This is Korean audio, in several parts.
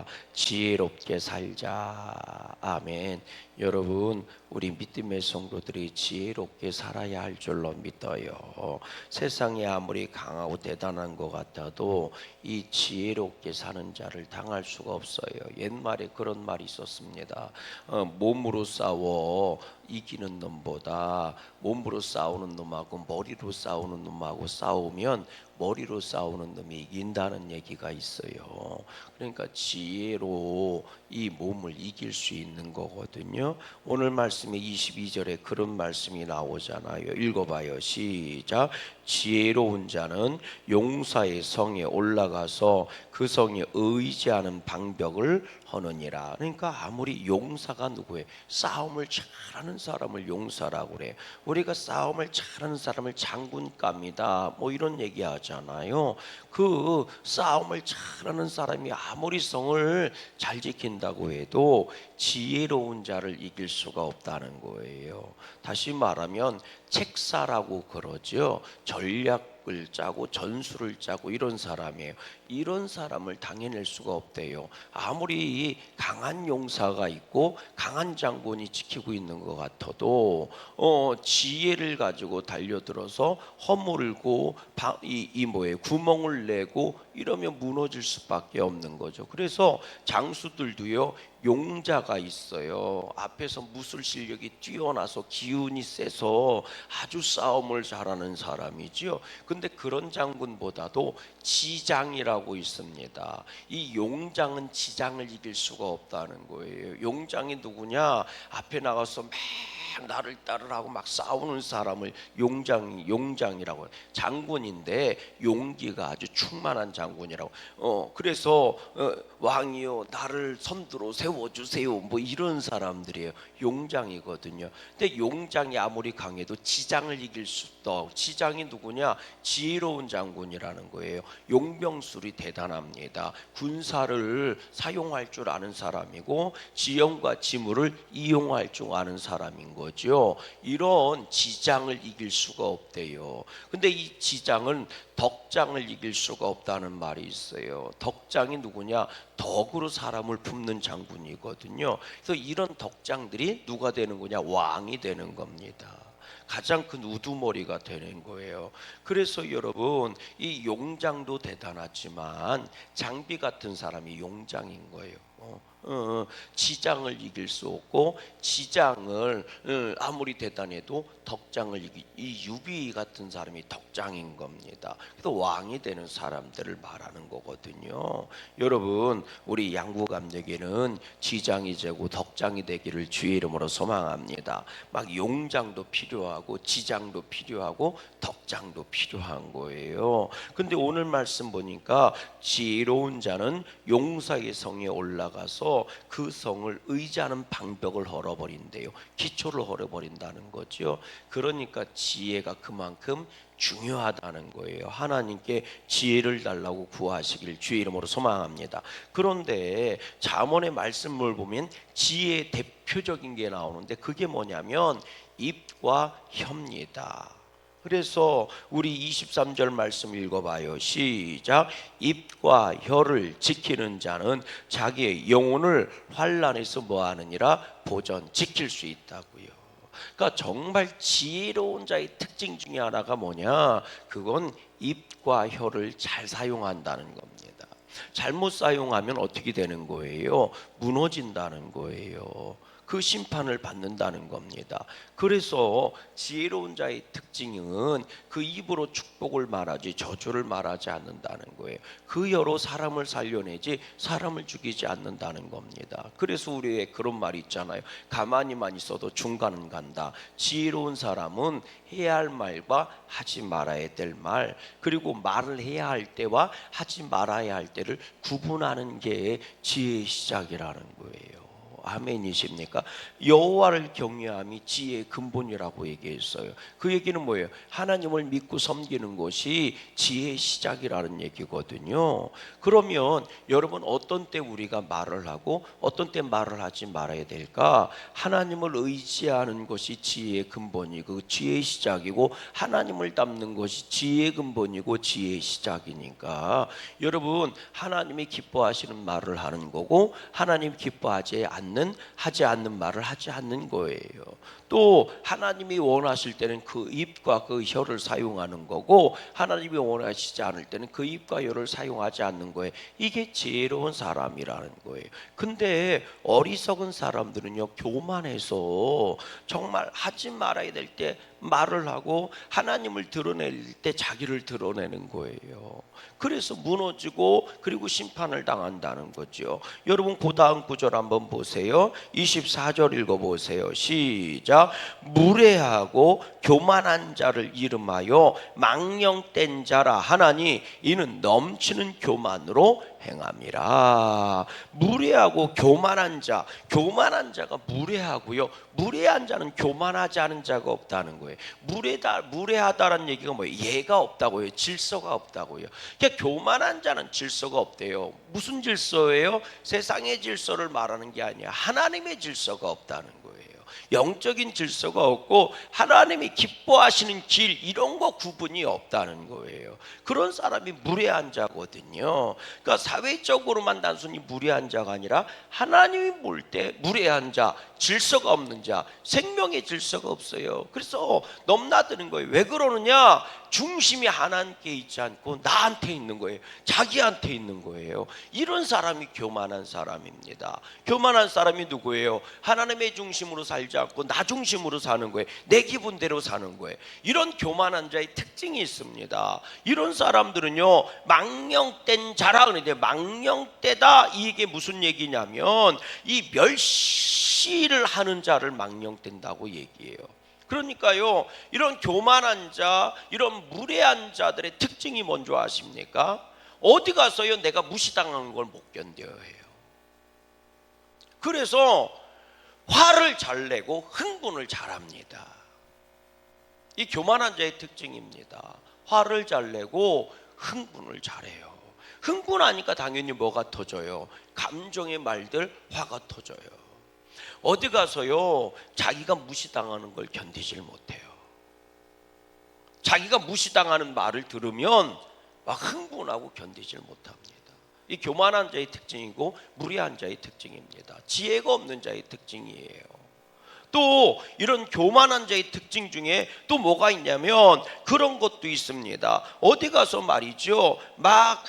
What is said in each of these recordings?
살자. 지혜롭게 살자. 아멘. 여러분, 우리 믿음의 성도들이 지혜롭게 살아야 할 줄로 믿어요. 세상이 아무리 강하고 대단한 것 같아도 이 지혜롭게 사는 자를 당할 수가 없어요. 옛말에 그런 말이 있었습니다. 몸으로 싸워 이기는 놈보다 몸으로 싸우는 놈하고 머리로 싸우는 놈하고 싸우면 머리로 싸우는 놈이 이긴다는 얘기가 있어요. 그러니까 지혜로 이 몸을 이길 수 있는 거거든요. 오늘 말씀에 22절에 그런 말씀이 나오잖아요. 읽어봐요. 시작. 지혜로운 자는 용사의 성에 올라가서 그 성에 의지하는 방벽을 하느니라. 그러니까 아무리 용사가 누구예요? 싸움을 잘하는 사람을 용사라고 그래요. 우리가 싸움을 잘하는 사람을 장군감이다 뭐 이런 얘기하잖아요. 그 싸움을 잘하는 사람이 아무리 성을 잘 지킨다고 해도 지혜로운 자를 이길 수가 없다는 거예요. 다시 말하면 책사라고 그러죠. 전략을 짜고 전술을 짜고 이런 사람이에요. 이런 사람을 당해낼 수가 없대요. 아무리 강한 용사가 있고 강한 장군이 지키고 있는 것 같아도 지혜를 가지고 달려들어서 허물고 구멍을 내고 이러면 무너질 수밖에 없는 거죠. 그래서 장수들도요 용자가 있어요. 앞에서 무술 실력이 뛰어나서 기운이 세서 아주 싸움을 잘하는 사람이지요. 근데 그런 장군보다도 지장이라고 있습니다. 이 용장은 지장을 이길 수가 없다는 거예요. 용장이 누구냐? 앞에 나가서 막 나를 따르라고 막 싸우는 사람을 용장이라고 해요. 장군인데 용기가 아주 충만한 장군이라고. 그래서 왕이요 나를 선두로 세워주세요 뭐 이런 사람들이에요. 용장이거든요. 근데 용장이 아무리 강해도 지장을 이길 수 없다. 지장이 누구냐? 지혜로운 장군이라는 거예요. 용병술이 대단합니다. 군사를 사용할 줄 아는 사람이고 지형과 지물을 이용할 줄 아는 사람인 거죠. 이런 지장을 이길 수가 없대요. 근데 이 지장은 덕장을 이길 수가 없다는 말이 있어요. 덕장이 누구냐? 덕으로 사람을 품는 장군이거든요. 그래서 이런 덕장들이 누가 되는 거냐? 왕이 되는 겁니다. 가장 큰 우두머리가 되는 거예요. 그래서 여러분 이 용장도 대단하지만 장비 같은 사람이 용장인 거예요. 지장을 이길 수 없고 지장을 아무리 대단해도 덕장을 이 유비 같은 사람이 덕장인 겁니다. 그래서 왕이 되는 사람들을 말하는 거거든요. 여러분 우리 양구감에게는 지장이 되고 덕장이 되기를 주의 이름으로 소망합니다. 막 용장도 필요하고 지장도 필요하고 덕장도 필요한 거예요. 근데 오늘 말씀 보니까 지혜로운 자는 용사의 성에 올라가서 그 성을 의지하는 방벽을 헐어버린대요. 기초를 헐어버린다는 거죠. 그러니까 지혜가 그만큼 중요하다는 거예요. 하나님께 지혜를 달라고 구하시길 주의 이름으로 소망합니다. 그런데 잠언의 말씀을 보면 지혜의 대표적인 게 나오는데 그게 뭐냐면 입과 혀입니다. 그래서 우리 23절 말씀 읽어봐요. 시작. 입과 혀를 지키는 자는 자기의 영혼을 환난에서 뭐하느니라? 지킬 수 있다고요. 그러니까 정말 지혜로운 자의 특징 중에 하나가 뭐냐? 그건 입과 혀를 잘 사용한다는 겁니다. 잘못 사용하면 어떻게 되는 거예요? 무너진다는 거예요. 그 심판을 받는다는 겁니다. 그래서 지혜로운 자의 특징은 그 입으로 축복을 말하지 저주를 말하지 않는다는 거예요. 그 혀로 사람을 살려내지 사람을 죽이지 않는다는 겁니다. 그래서 우리의 그런 말이 있잖아요. 가만히만 있어도 중간은 간다. 지혜로운 사람은 해야 할 말과 하지 말아야 될 말, 그리고 말을 해야 할 때와 하지 말아야 할 때를 구분하는 게 지혜의 시작이라는 거예요. 아멘이십니까? 여호와를 경외함이 지혜의 근본이라고 얘기했어요. 그 얘기는 뭐예요? 하나님을 믿고 섬기는 것이 지혜의 시작이라는 얘기거든요. 그러면 여러분, 어떤 때 우리가 말을 하고 어떤 때 말을 하지 말아야 될까? 하나님을 의지하는 것이 지혜의 근본이고 지혜의 시작이고, 하나님을 닮는 것이 지혜의 근본이고 지혜의 시작이니까, 여러분, 하나님이 기뻐하시는 말을 하는 거고 하나님 기뻐하지 않는 말을 하지 않는 거예요. 또 하나님이 원하실 때는 그 입과 그 혀를 사용하는 거고, 하나님이 원하시지 않을 때는 그 입과 혀를 사용하지 않는 거예요. 이게 지혜로운 사람이라는 거예요. 근데 어리석은 사람들은요, 교만해서 정말 하지 말아야 될 때 말을 하고 하나님을 드러낼 때 자기를 드러내는 거예요. 그래서 무너지고 그리고 심판을 당한다는 거죠. 여러분, 그 다음 구절 한번 보세요. 24절 읽어보세요. 시작. 무례하고 교만한 자를 이름하여 망령된 자라 하나니 이는 넘치는 교만으로 행함이라. 무례하고 교만한 자, 교만한 자가 무례하고요, 무례한 자는 교만하지 않은 자가 없다는 거예요. 무례하다라는 얘기가 뭐예요? 예가 없다고요. 질서가 없다고요. 그러니까 교만한 자는 질서가 없대요. 무슨 질서예요? 세상의 질서를 말하는 게 아니야. 하나님의 질서가 없다는 거예요. 영적인 질서가 없고 하나님이 기뻐하시는 길, 이런 거 구분이 없다는 거예요. 그런 사람이 무례한 자거든요. 그러니까 사회적으로만 단순히 무례한 자가 아니라 하나님이 볼 때 무례한 자, 질서가 없는 자, 생명의 질서가 없어요. 그래서 넘나드는 거예요. 왜 그러느냐? 중심이 하나님께 있지 않고 나한테 있는 거예요. 자기한테 있는 거예요. 이런 사람이 교만한 사람입니다. 교만한 사람이 누구예요? 하나님의 중심으로 살지 않고 나 중심으로 사는 거예요. 내 기분대로 사는 거예요. 이런 교만한 자의 특징이 있습니다. 이런 사람들은요, 망령된 자라 그러는데, 망령되다, 이게 무슨 얘기냐면 이 멸시를 하는 자를 망령된다고 얘기해요. 그러니까요, 이런 교만한 자, 이런 무례한 자들의 특징이 뭔지 아십니까? 어디 가서요, 내가 무시당하는 걸 못 견뎌요 해요. 그래서 화를 잘 내고 흥분을 잘합니다. 이 교만한 자의 특징입니다. 화를 잘 내고 흥분을 잘해요. 흥분하니까 당연히 뭐가 터져요? 감정의 말들, 화가 터져요. 어디 가서요, 자기가 무시당하는 걸 견디질 못해요. 자기가 무시당하는 말을 들으면 막 흥분하고 견디질 못합니다. 이 교만한 자의 특징이고 무례한 자의 특징입니다. 지혜가 없는 자의 특징이에요. 또 이런 교만한 자의 특징 중에 또 뭐가 있냐면 그런 것도 있습니다. 어디 가서 말이죠, 막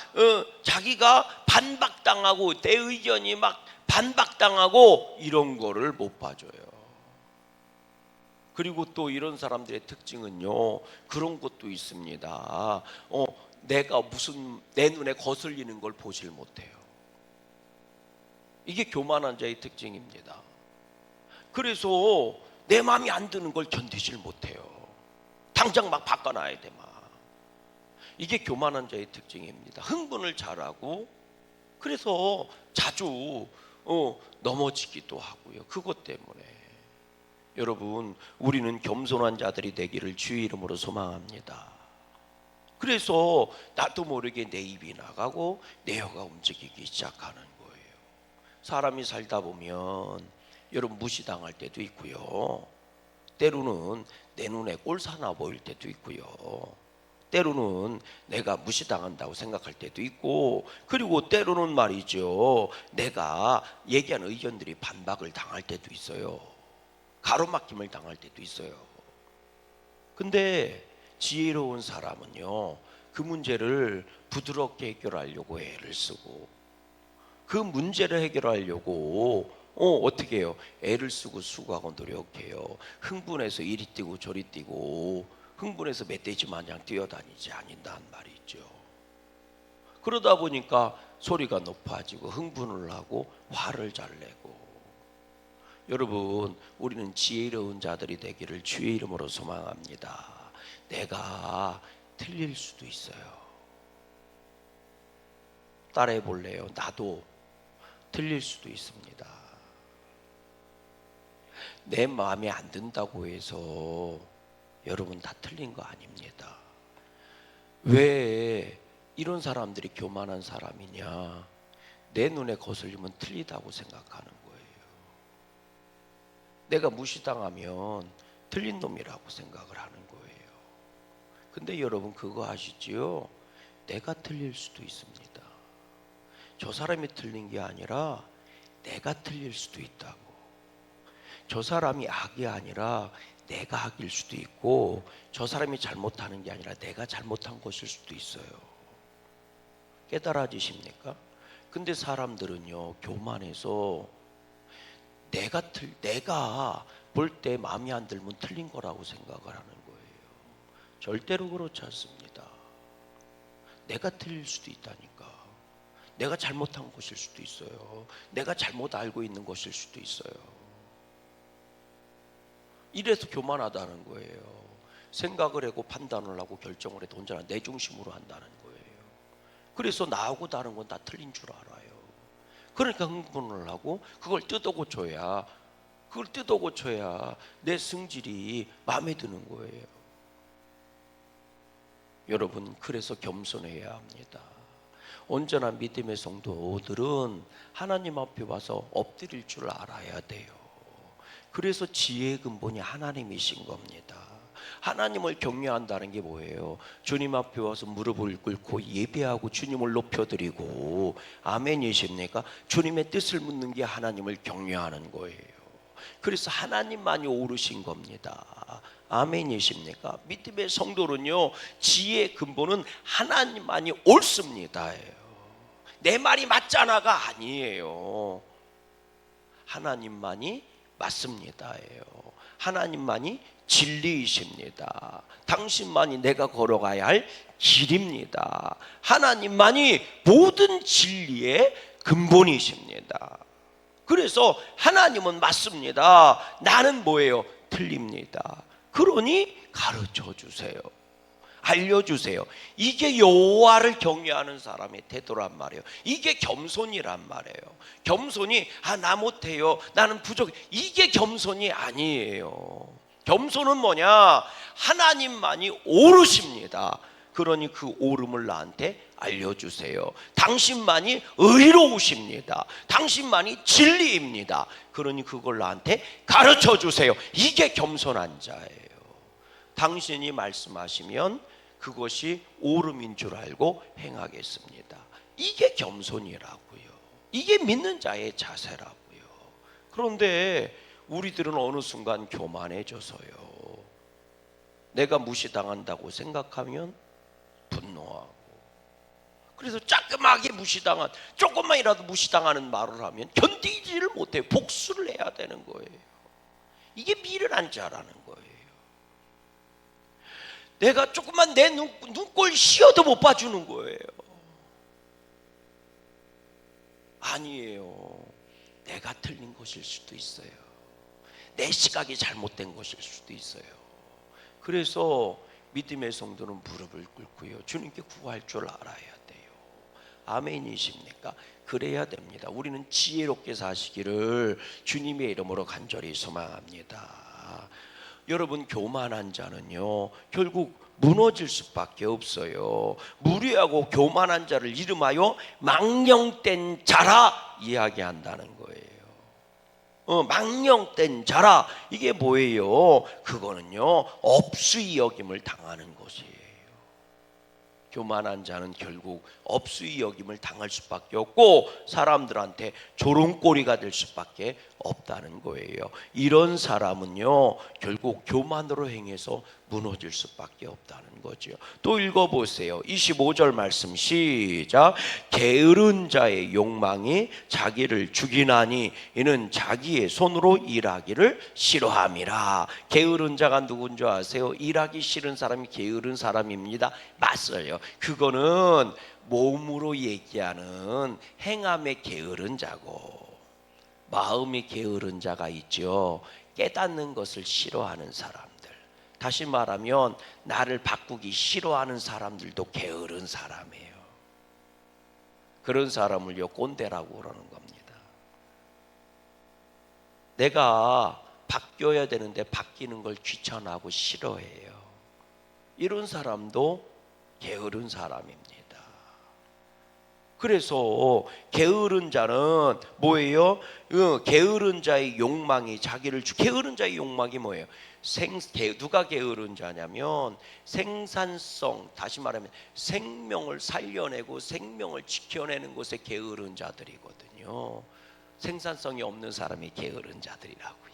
자기가 반박당하고 내 의견이 막 반박당하고 이런 거를 못 봐줘요. 그리고 또 이런 사람들의 특징은요, 그런 것도 있습니다. 내가 무슨 내 눈에 거슬리는 걸 보질 못해요. 이게 교만한 자의 특징입니다. 그래서 내 마음이 안 드는 걸 견디질 못해요. 당장 막 바꿔놔야 돼 막. 이게 교만한 자의 특징입니다. 흥분을 잘하고, 그래서 자주 넘어지기도 하고요. 그것 때문에 여러분, 우리는 겸손한 자들이 되기를 주의 이름으로 소망합니다. 그래서 나도 모르게 내 입이 나가고 내 혀가 움직이기 시작하는 거예요. 사람이 살다 보면 여러분, 무시당할 때도 있고요, 때로는 내 눈에 꼴사나 보일 때도 있고요, 때로는 내가 무시당한다고 생각할 때도 있고, 그리고 때로는 말이죠, 내가 얘기한 의견들이 반박을 당할 때도 있어요. 가로막힘을 당할 때도 있어요. 근데 지혜로운 사람은요, 그 문제를 부드럽게 해결하려고 애를 쓰고, 그 문제를 해결하려고 어떻게 해요? 애를 쓰고 수고하고 노력해요. 흥분해서 이리 뛰고 저리 뛰고, 흥분해서 멧돼지 마냥 뛰어다니지 않는다는 말이죠. 그러다 보니까 소리가 높아지고 흥분을 하고 화를 잘 내고. 여러분, 우리는 지혜로운 자들이 되기를 주의 이름으로 소망합니다. 내가 틀릴 수도 있어요. 따라해 볼래요? 나도 틀릴 수도 있습니다. 내 마음에 안 든다고 해서 여러분 다 틀린 거 아닙니다. 왜 이런 사람들이 교만한 사람이냐? 내 눈에 거슬리면 틀리다고 생각하는 거예요. 내가 무시당하면 틀린 놈이라고 생각을 하는 거예요. 근데 여러분 그거 아시지요? 내가 틀릴 수도 있습니다. 저 사람이 틀린 게 아니라 내가 틀릴 수도 있다고. 저 사람이 악이 아니라 내가 악일 수도 있고, 저 사람이 잘못하는 게 아니라 내가 잘못한 것일 수도 있어요. 깨달아지십니까? 근데 사람들은요, 교만해서 내가 볼 때 마음에 안 들면 틀린 거라고 생각을 하는 거예요. 절대로 그렇지 않습니다. 내가 틀릴 수도 있다니까. 내가 잘못한 것일 수도 있어요. 내가 잘못 알고 있는 것일 수도 있어요. 이래서 교만하다는 거예요. 생각을 하고 판단을 하고 결정을 해도 언제나 내 중심으로 한다는 거예요. 그래서 나하고 다른 건 다 틀린 줄 알아요. 그러니까 흥분을 하고 그걸 뜯어고쳐야 내 성질이 마음에 드는 거예요. 여러분, 그래서 겸손해야 합니다. 언제나 믿음의 성도들은 하나님 앞에 와서 엎드릴 줄 알아야 돼요. 그래서 지혜의 근본이 하나님이신 겁니다. 하나님을 경외한다는 게 뭐예요? 주님 앞에 와서 무릎을 꿇고 예배하고 주님을 높여드리고, 아멘이십니까? 주님의 뜻을 묻는 게 하나님을 경외하는 거예요. 그래서 하나님만이 오르신 겁니다. 아멘이십니까? 믿음의 성도는요, 지혜의 근본은 하나님만이 옳습니다. 내 말이 맞잖아가 아니에요. 하나님만이 맞습니다. 하나님만이 진리이십니다. 당신만이 내가 걸어가야 할 길입니다. 하나님만이 모든 진리의 근본이십니다. 그래서 하나님은 맞습니다. 나는 뭐예요? 틀립니다. 그러니 가르쳐 주세요. 알려주세요. 이게 여호와를 경외하는 사람의 태도란 말이에요. 이게 겸손이란 말이에요. 겸손이 나 못해요, 나는 부족해, 이게 겸손이 아니에요. 겸손은 뭐냐? 하나님만이 오르십니다. 그러니 그 오름을 나한테 알려주세요. 당신만이 의로우십니다. 당신만이 진리입니다. 그러니 그걸 나한테 가르쳐 주세요. 이게 겸손한 자예요. 당신이 말씀하시면 그것이 옳음인 줄 알고 행하겠습니다. 이게 겸손이라고요. 이게 믿는 자의 자세라고요. 그런데 우리들은 어느 순간 교만해져서요, 내가 무시당한다고 생각하면 분노하고, 그래서 조그맣게 무시당한, 조금만이라도 무시당하는 말을 하면 견디지를 못해 복수를 해야 되는 거예요. 이게 미련한 자라는 거예요. 내가 조금만 내 눈꼴 씌어도 못 봐주는 거예요. 아니에요. 내가 틀린 것일 수도 있어요. 내 시각이 잘못된 것일 수도 있어요. 그래서 믿음의 성도는 무릎을 꿇고요, 주님께 구할 줄 알아야 돼요. 아멘이십니까? 그래야 됩니다. 우리는 지혜롭게 사시기를 주님의 이름으로 간절히 소망합니다. 여러분, 교만한 자는요, 결국 무너질 수밖에 없어요. 무례하고 교만한 자를 이름하여 망령된 자라 이야기한다는 거예요. 망령된 자라, 이게 뭐예요? 그거는요, 업수이 여김을 당하는 것이에요. 교만한 자는 결국 업수이 여김을 당할 수밖에 없고 사람들한테 조롱거리가 될 수밖에 없다는 거예요. 이런 사람은요, 결국 교만으로 행해서 무너질 수밖에 없다는 거죠. 또 읽어보세요. 25절 말씀 시작. 게으른 자의 욕망이 자기를 죽이나니 이는 자기의 손으로 일하기를 싫어함이라. 게으른 자가 누군 줄 아세요? 일하기 싫은 사람이 게으른 사람입니다. 맞아요. 그거는 몸으로 얘기하는 행함의 게으른 자고, 마음이 게으른 자가 있죠. 깨닫는 것을 싫어하는 사람들, 다시 말하면 나를 바꾸기 싫어하는 사람들도 게으른 사람이에요. 그런 사람을요, 꼰대라고 그러는 겁니다. 내가 바뀌어야 되는데 바뀌는 걸 귀찮아하고 싫어해요. 이런 사람도 게으른 사람입니다. 그래서 게으른 자는 뭐예요? 게으른 자의 욕망이 자기를 게으른 자의 욕망이 뭐예요? 누가 게으른 자냐면 생산성, 다시 말하면 생명을 살려내고 생명을 지켜내는 것에 게으른 자들이거든요. 생산성이 없는 사람이 게으른 자들이라고요.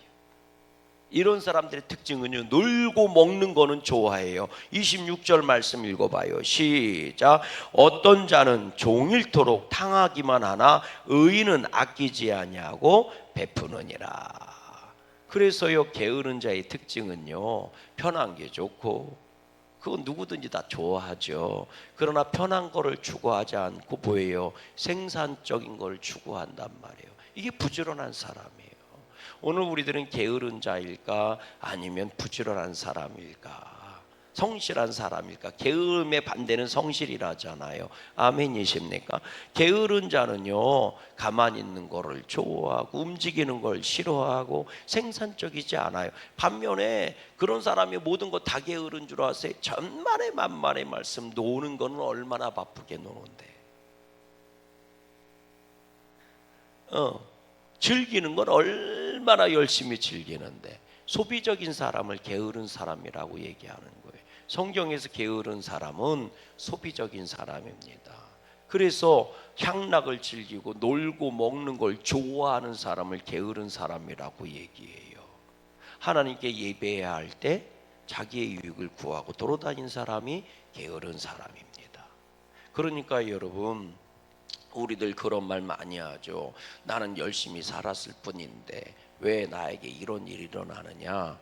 이런 사람들의 특징은요, 놀고 먹는 거는 좋아해요. 26절 말씀 읽어봐요. 시작. 어떤 자는 종일토록 탕하기만 하나 의인은 아끼지 아니하고 베푸느니라. 그래서요, 게으른 자의 특징은요, 편한 게 좋고 그건 누구든지 다 좋아하죠. 그러나 편한 거를 추구하지 않고 뭐예요? 생산적인 걸 추구한단 말이에요. 이게 부지런한 사람이에요. 오늘 우리들은 게으른 자일까 아니면 부지런한 사람일까? 성실한 사람일까? 게으름의 반대는 성실이라잖아요. 아멘이십니까? 게으른 자는요, 가만히 있는 거를 좋아하고 움직이는 걸 싫어하고 생산적이지 않아요. 반면에 그런 사람이 모든 거 다 게으른 줄 아세요? 천만의 만만의 말씀, 노는 거는 얼마나 바쁘게 노는데, 즐기는 건 얼마나 열심히 즐기는데, 소비적인 사람을 게으른 사람이라고 얘기하는 거예요. 성경에서 게으른 사람은 소비적인 사람입니다. 그래서 향락을 즐기고 놀고 먹는 걸 좋아하는 사람을 게으른 사람이라고 얘기해요. 하나님께 예배해야 할 때 자기의 유익을 구하고 돌아다니는 사람이 게으른 사람입니다. 그러니까 여러분, 우리들 그런 말 많이 하죠. 나는 열심히 살았을 뿐인데 왜 나에게 이런 일이 일어나느냐.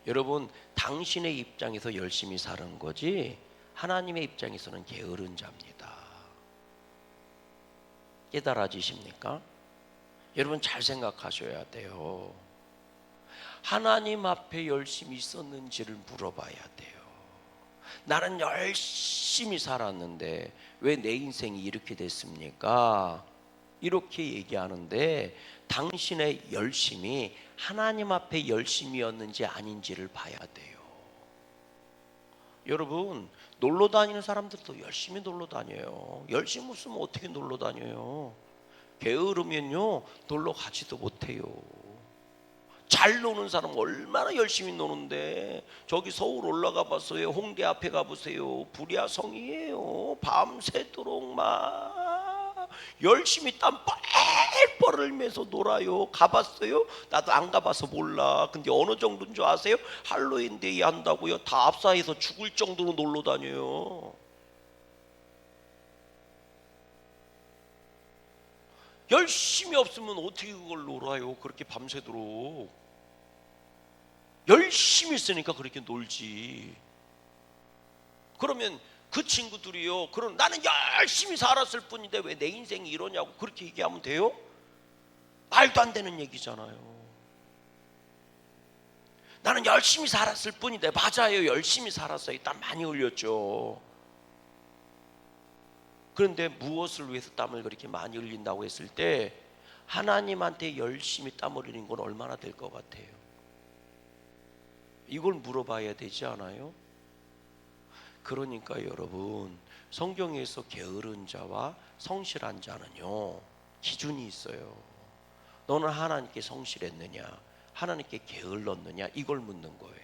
여러분, 당신의 입장에서 열심히 사는 거지 하나님의 입장에서는 게으른 자입니다. 깨달아지십니까? 여러분 잘 생각하셔야 돼요. 하나님 앞에 열심히 있었는지를 물어봐야 돼요. 나는 열심히 살았는데 왜 내 인생이 이렇게 됐습니까? 이렇게 얘기하는데 당신의 열심이 하나님 앞에 열심이었는지 아닌지를 봐야 돼요. 여러분, 놀러 다니는 사람들도 열심히 놀러 다녀요. 열심히 없으면 어떻게 놀러 다녀요? 게으르면요, 놀러 가지도 못해요. 잘 노는 사람 얼마나 열심히 노는데, 저기 서울 올라가 봤어요. 홍대 앞에 가보세요. 불야성이에요. 밤새도록 막 열심히 땀 뻘뻘 흘면서 놀아요. 가봤어요? 나도 안 가봐서 몰라. 근데 어느 정도인 줄 아세요? 할로윈 데이 한다고요? 다 압사해서 죽을 정도로 놀러 다녀요. 열심히 없으면 어떻게 그걸 놀아요? 그렇게 밤새도록. 열심히 있으니까 그렇게 놀지. 그러면 그 친구들이요, 그럼 나는 열심히 살았을 뿐인데 왜 내 인생이 이러냐고 그렇게 얘기하면 돼요? 말도 안 되는 얘기잖아요. 나는 열심히 살았을 뿐인데, 맞아요, 열심히 살았어요. 땀 많이 흘렸죠. 그런데 무엇을 위해서 땀을 그렇게 많이 흘린다고 했을 때 하나님한테 열심히 땀 흘리는 건 얼마나 될 것 같아요? 이걸 물어봐야 되지 않아요? 그러니까 여러분, 성경에서 게으른 자와 성실한 자는요, 기준이 있어요. 너는 하나님께 성실했느냐, 하나님께 게을렀느냐, 이걸 묻는 거예요.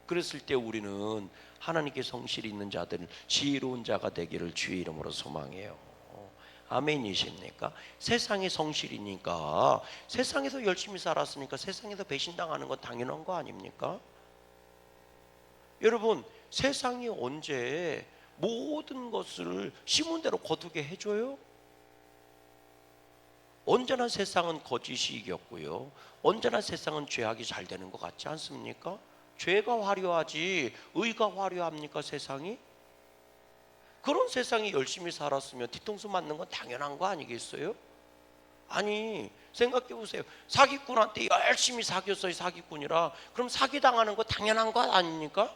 그랬을 때 우리는 하나님께 성실이 있는 자들은 지혜로운 자가 되기를 주의 이름으로 소망해요. 아멘이십니까? 세상에 성실이니까, 세상에서 열심히 살았으니까 세상에서 배신당하는 건 당연한 거 아닙니까? 여러분, 세상이 언제 모든 것을 심은 대로 거두게 해줘요? 언제나 세상은 거짓이 이겼고요, 언제나 세상은 죄악이 잘 되는 것 같지 않습니까? 죄가 화려하지 의가 화려합니까, 세상이? 그런 세상이 열심히 살았으면 뒤통수 맞는 건 당연한 거 아니겠어요? 아니, 생각해 보세요. 사기꾼한테 열심히 사귀었어요, 사기꾼이라. 그럼 사기당하는 거 당연한 거 아닙니까?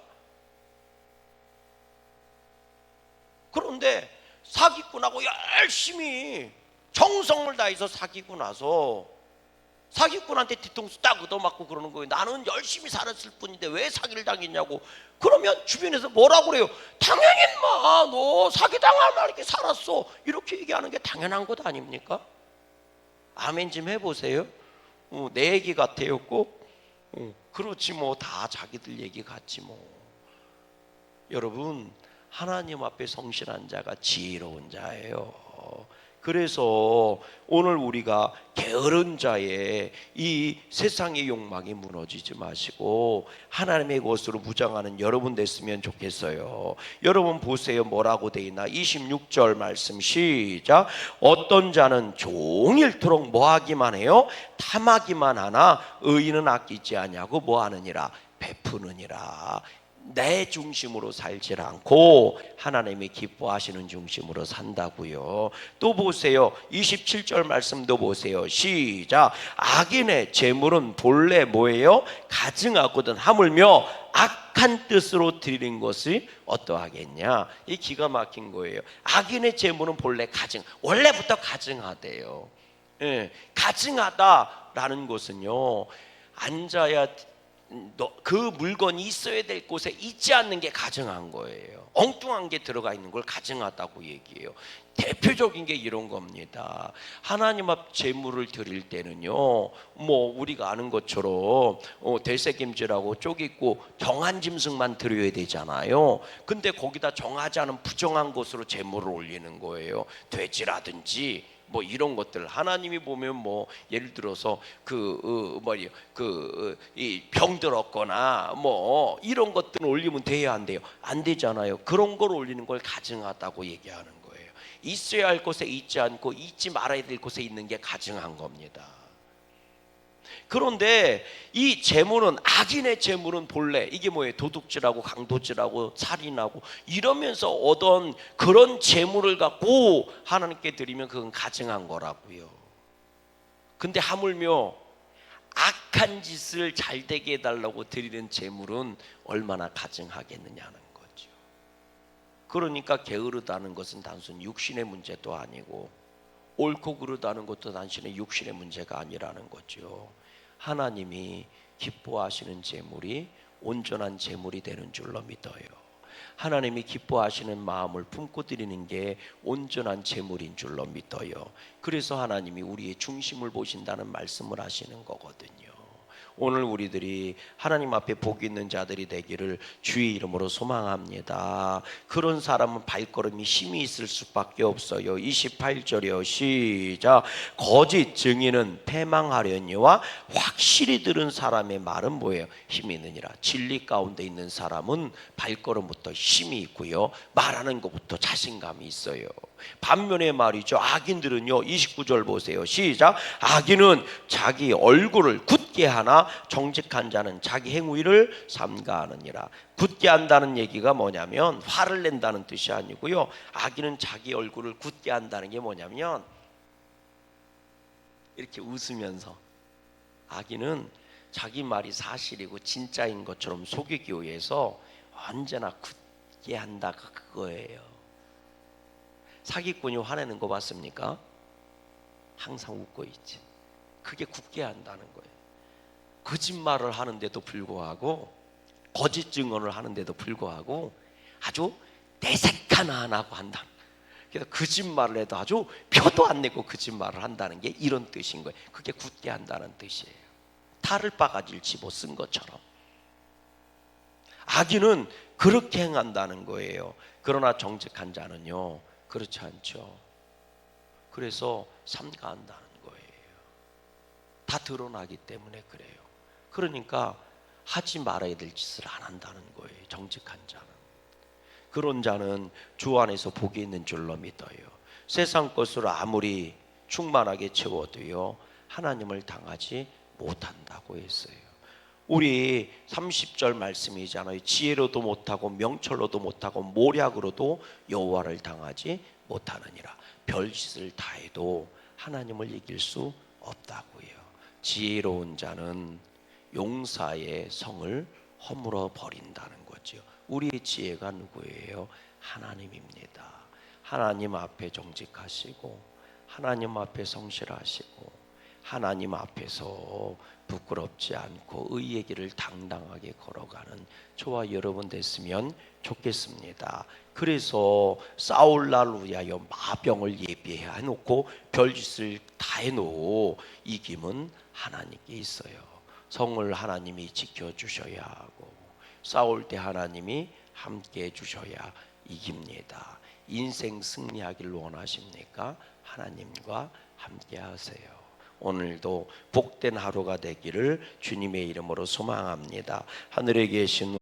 그런데 사기꾼하고 열심히 정성을 다해서 사귀고 나서 사기꾼한테 뒤통수 딱 얻어맞고 그러는 거예요. 나는 열심히 살았을 뿐인데 왜 사기를 당했냐고. 그러면 주변에서 뭐라고 그래요? 당연히 인마 너 사기당할 날 이렇게 살았어, 이렇게 얘기하는 게 당연한 것 아닙니까? 아멘 좀 해보세요. 내 얘기 같아요 꼭? 그렇지 뭐, 다 자기들 얘기 같지 뭐. 여러분, 하나님 앞에 성실한 자가 지혜로운 자예요. 그래서 오늘 우리가 게으른 자의 이 세상의 욕망이 무너지지 마시고 하나님의 것으로 무장하는 여러분 됐으면 좋겠어요. 여러분 보세요, 뭐라고 돼 있나? 26절 말씀 시작. 어떤 자는 종일토록 뭐하기만 해요? 탐하기만 하나 의인은 아끼지 아니하고 뭐하느니라? 베푸느니라. 내 중심으로 살지 않고 하나님이 기뻐하시는 중심으로 산다고요. 또 보세요, 27절 말씀도 보세요. 시작. 악인의 재물은 본래 뭐예요? 가증하거든 하물며 악한 뜻으로 드리는 것이 어떠하겠냐. 이 기가 막힌 거예요. 악인의 재물은 본래 가증, 원래부터 가증하대요. 예, 가증하다라는 것은요, 앉아야 그 물건이 있어야 될 곳에 있지 않는 게 가증한 거예요. 엉뚱한 게 들어가 있는 걸 가증하다고 얘기해요. 대표적인 게 이런 겁니다. 하나님 앞 제물을 드릴 때는요, 뭐 우리가 아는 것처럼 되새김질하고 쪽 있고 정한 짐승만 드려야 되잖아요. 근데 거기다 정하지 않은 부정한 것으로 제물을 올리는 거예요. 돼지라든지 뭐 이런 것들, 하나님이 보면 뭐 예를 들어서 이 병들었거나 뭐 이런 것들은 올리면 돼야 안 돼요? 안 되잖아요. 그런 걸 올리는 걸 가증하다고 얘기하는 거예요. 있어야 할 곳에 있지 않고 있지 말아야 될 곳에 있는 게 가증한 겁니다. 그런데 이 재물은, 악인의 재물은 본래 이게 뭐예요? 도둑질하고 강도질하고 살인하고 이러면서 얻은 그런 재물을 갖고 하나님께 드리면 그건 가증한 거라고요. 근데 하물며 악한 짓을 잘 되게 해달라고 드리는 재물은 얼마나 가증하겠느냐는 거죠. 그러니까 게으르다는 것은 단순 육신의 문제도 아니고 옳고 그르다는 것도 단순히 육신의 문제가 아니라는 거죠. 하나님이 기뻐하시는 재물이 온전한 재물이 되는 줄로 믿어요. 하나님이 기뻐하시는 마음을 품고 드리는 게 온전한 재물인 줄로 믿어요. 그래서 하나님이 우리의 중심을 보신다는 말씀을 하시는 거거든요. 오늘 우리들이 하나님 앞에 복 있는 자들이 되기를 주의 이름으로 소망합니다. 그런 사람은 발걸음이 힘이 있을 수밖에 없어요. 28절이요. 시작. 거짓 증인은 패망하려니와 확실히 들은 사람의 말은 뭐예요? 힘이 있느니라. 진리 가운데 있는 사람은 발걸음부터 힘이 있고요, 말하는 것부터 자신감이 있어요. 반면에 말이죠, 악인들은요, 29절 보세요. 시작. 악인은 자기 얼굴을 굳게 하나 정직한 자는 자기 행위를 삼가하느니라. 굳게 한다는 얘기가 뭐냐면 화를 낸다는 뜻이 아니고요, 악인은 자기 얼굴을 굳게 한다는 게 뭐냐면 이렇게 웃으면서, 악인은 자기 말이 사실이고 진짜인 것처럼 속이기 위해서 언제나 굳게 한다, 그거예요. 사기꾼이 화내는 거 봤습니까? 항상 웃고 있지. 그게 굳게 한다는 거예요. 거짓말을 하는데도 불구하고, 거짓 증언을 하는데도 불구하고 아주 내색 하나 안 하고 한다. 그래서 거짓말을 해도 아주 표도 안 내고 거짓말을 한다는 게 이런 뜻인 거예요. 그게 굳게 한다는 뜻이에요. 탈을 바가지를 집어 쓴 것처럼. 악인은 그렇게 행한다는 거예요. 그러나 정직한 자는요, 그렇지 않죠. 그래서 삼가한다는 거예요. 다 드러나기 때문에 그래요. 그러니까 하지 말아야 될 짓을 안 한다는 거예요. 정직한 자는. 그런 자는 주 안에서 복이 있는 줄로 믿어요. 세상 것으로 아무리 충만하게 채워도요, 하나님을 당하지 못한다고 했어요. 우리 30절 말씀이잖아요. 지혜로도 못하고 명철로도 못하고 모략으로도 여호와를 당하지 못하느니라. 별짓을 다해도 하나님을 이길 수 없다고요. 지혜로운 자는 용사의 성을 허물어 버린다는 거죠. 우리의 지혜가 누구예요? 하나님입니다. 하나님 앞에 정직하시고 하나님 앞에 성실하시고 하나님 앞에서 부끄럽지 않고 의의 길을 당당하게 걸어가는 저와 여러분 됐으면 좋겠습니다. 그래서 싸울 날 위하여 마병을 예비해 놓고 별짓을 다 해놓고 이김은 하나님께 있어요. 성을 하나님이 지켜주셔야 하고 싸울 때 하나님이 함께 해주셔야 이깁니다. 인생 승리하기를 원하십니까? 하나님과 함께 하세요. 오늘도 복된 하루가 되기를 주님의 이름으로 소망합니다. 하늘에 계신